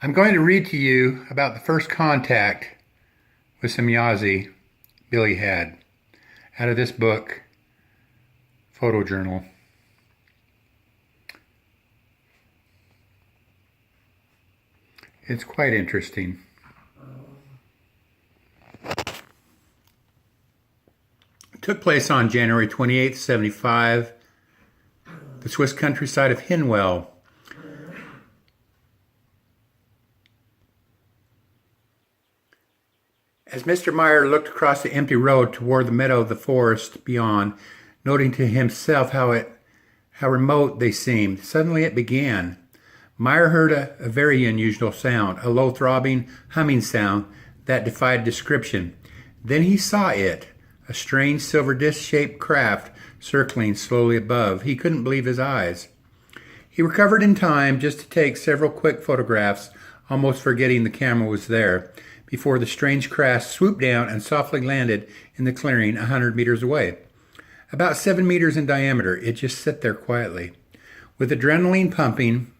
I'm going to read to you about the first contact with Semjase Billy had out of this book, Photojournal. It's quite interesting. It took place on January 28th, 75, the Swiss countryside of Hinwell. As Mr. Meyer looked across the empty road toward the meadow of the forest beyond, noting to himself how remote they seemed, suddenly it began. Meyer heard a very unusual sound, a low throbbing, humming sound that defied description. Then he saw it, a strange silver disc-shaped craft circling slowly above. He couldn't believe his eyes. He recovered in time just to take several quick photographs, almost forgetting the camera was there, before the strange craft swooped down and softly landed in the clearing 100 meters away. About 7 meters in diameter, it just sat there quietly. With adrenaline pumping,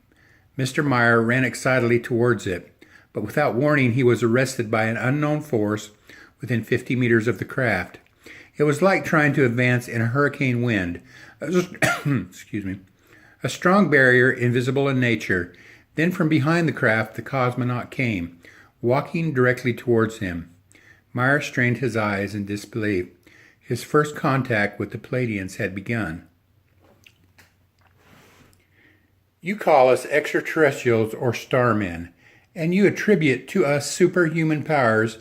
Mr. Meyer ran excitedly towards it, but without warning he was arrested by an unknown force within 50 meters of the craft. It was like trying to advance in a hurricane wind. Excuse me. A strong barrier, invisible in nature. Then from behind the craft the cosmonaut came, walking directly towards him. Meyer strained his eyes in disbelief. His first contact with the Pleiadians had begun. You call us extraterrestrials or starmen, and you attribute to us superhuman powers,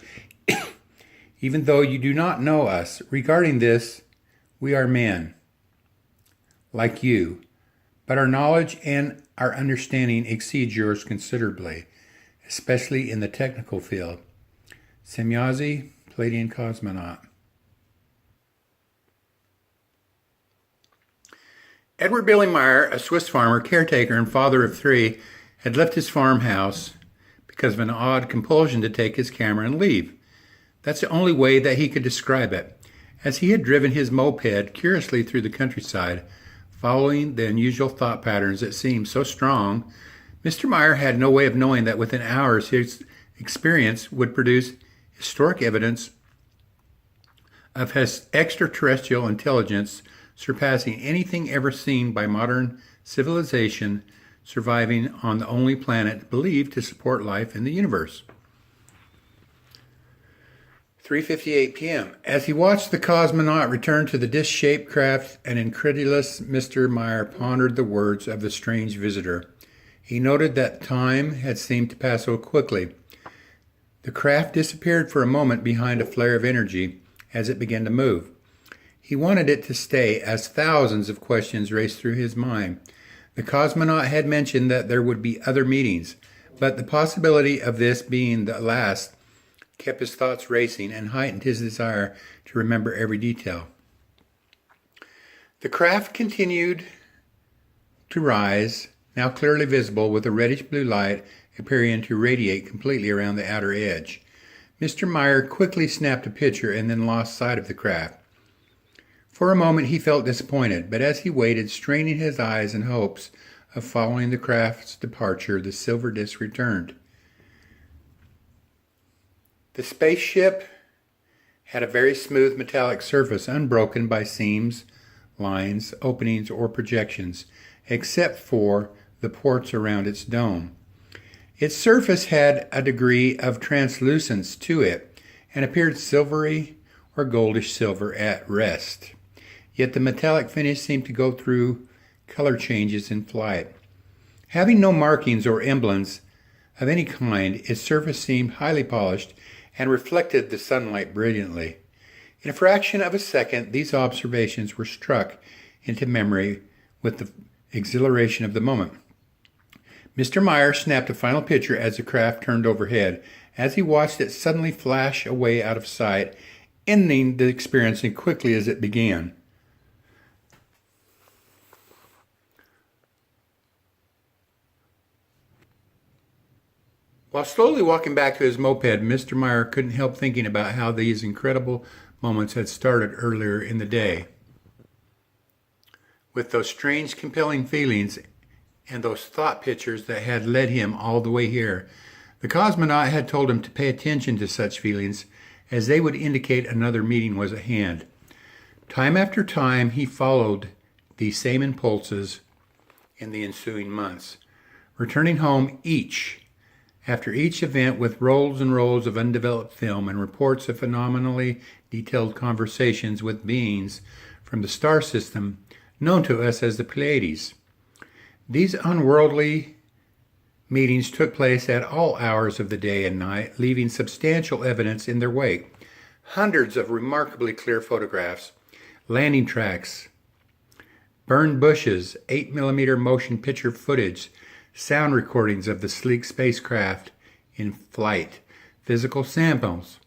even though you do not know us. Regarding this, we are men, like you, but our knowledge and our understanding exceeds yours considerably, especially in the technical field. Semjase, Pleiadian cosmonaut. Edward Billy Meyer, a Swiss farmer, caretaker, and father of 3, had left his farmhouse because of an odd compulsion to take his camera and leave. That's the only way that he could describe it. As he had driven his moped curiously through the countryside, following the unusual thought patterns that seemed so strong, Mr. Meyer had no way of knowing that within hours his experience would produce historic evidence of his extraterrestrial intelligence surpassing anything ever seen by modern civilization, surviving on the only planet believed to support life in the universe. 3:58 p.m. As he watched the cosmonaut return to the disc-shaped craft, an incredulous Mr. Meyer pondered the words of the strange visitor. He noted that time had seemed to pass so quickly. The craft disappeared for a moment behind a flare of energy as it began to move. He wanted it to stay as thousands of questions raced through his mind. The cosmonaut had mentioned that there would be other meetings, but the possibility of this being the last kept his thoughts racing and heightened his desire to remember every detail. The craft continued to rise, now clearly visible, with a reddish-blue light appearing to radiate completely around the outer edge. Mr. Meyer quickly snapped a picture and then lost sight of the craft. For a moment he felt disappointed, but as he waited, straining his eyes in hopes of following the craft's departure, the silver disc returned. The spaceship had a very smooth metallic surface, unbroken by seams, lines, openings, or projections, except for the ports around its dome. Its surface had a degree of translucence to it, and appeared silvery or goldish silver at rest. Yet the metallic finish seemed to go through color changes in flight. Having no markings or emblems of any kind, its surface seemed highly polished and reflected the sunlight brilliantly. In a fraction of a second, these observations were struck into memory with the exhilaration of the moment. Mr. Meyer snapped a final picture as the craft turned overhead. As he watched it suddenly flash away out of sight, ending the experience as quickly as it began. While slowly walking back to his moped, Mr. Meyer couldn't help thinking about how these incredible moments had started earlier in the day. With those strange, compelling feelings and those thought pictures that had led him all the way here. The cosmonaut had told him to pay attention to such feelings, as they would indicate another meeting was at hand. Time after time, he followed these same impulses in the ensuing months, returning home after each event with rolls and rolls of undeveloped film and reports of phenomenally detailed conversations with beings from the star system known to us as the Pleiades. These unworldly meetings took place at all hours of the day and night, leaving substantial evidence in their wake. Hundreds of remarkably clear photographs, landing tracks, burned bushes, 8mm motion picture footage, sound recordings of the sleek spacecraft in flight, physical samples,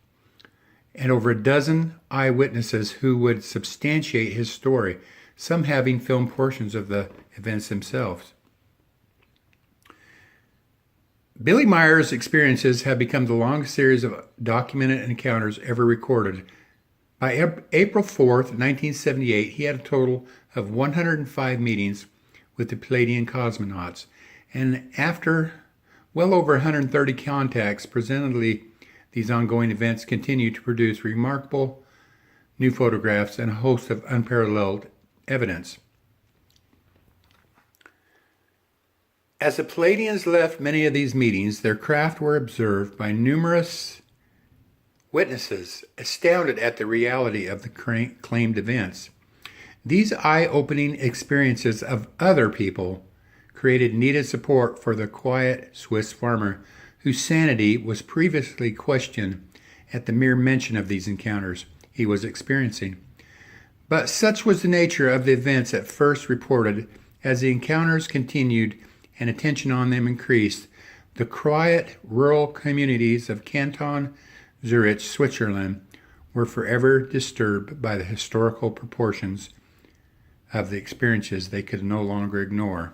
and over a dozen eyewitnesses who would substantiate his story, some having filmed portions of the events themselves. Billy Meyer's experiences have become the longest series of documented encounters ever recorded. By April 4th, 1978, he had a total of 105 meetings with the Pleiadian cosmonauts, and after well over 130 contacts, presently these ongoing events continue to produce remarkable new photographs and a host of unparalleled evidence. As the Pleiadians left many of these meetings, their craft were observed by numerous witnesses, astounded at the reality of the claimed events. These eye-opening experiences of other people created needed support for the quiet Swiss farmer whose sanity was previously questioned at the mere mention of these encounters he was experiencing. But such was the nature of the events at first reported. As the encounters continued and attention on them increased, the quiet rural communities of Canton, Zurich, Switzerland, were forever disturbed by the historical proportions of the experiences they could no longer ignore.